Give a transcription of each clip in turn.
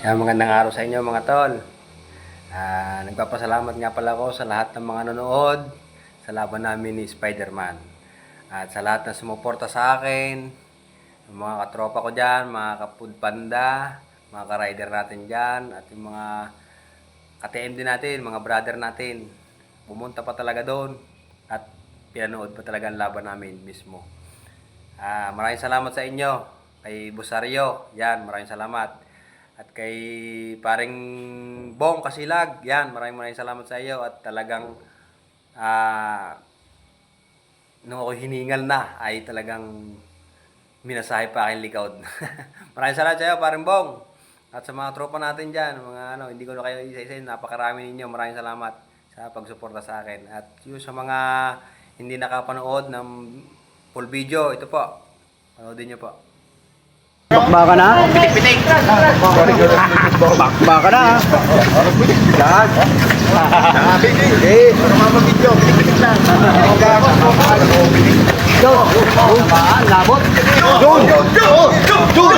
Yan, magandang araw sa inyo mga tol. Nagpapasalamat nga pala ako sa lahat ng mga nanonood sa laban namin ni Spider-Man. At sa lahat na sumuporta sa akin, yung mga katropa ko dyan, mga kapud panda, mga ka-rider natin dyan, at yung mga ka-TMD natin, mga brother natin. Pumunta pa talaga doon at pinanood pa talaga ang laban namin mismo. Maraming salamat sa inyo. Kay Busario, yan, maraming salamat. At kay paring Bong Kasilag, yan, maraming salamat sa iyo. At talagang nung ako hiningal na, ay talagang minasahe pa aking likod. Maraming salamat sa iyo, paring Bong. At sa mga tropa natin dyan, mga hindi ko na kayo isa-isa, napakarami ninyo, maraming salamat sa pagsuporta sa akin. At yung sa mga hindi nakapanood ng full video, ito po, panoodin nyo po. Bakba ka na? Pitik-pitik. Bakba ka na? Lag. Eh, para mapag-video. Pitik-pitik lang. Yo! Baan, labot? Jun! Jun! Jun!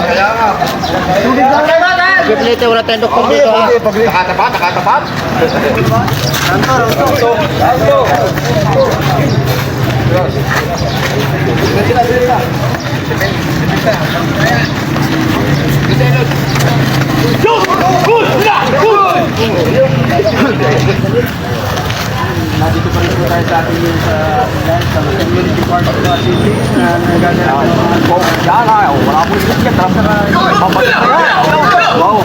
Kaya. Pipilite, wala tayong doktor dito ha. Nakatapat. Nandito pa rin po tayo sa ating sa community park of the city na nagaganap ng mga wala po yung siya, trap na babalik na yan. Wow!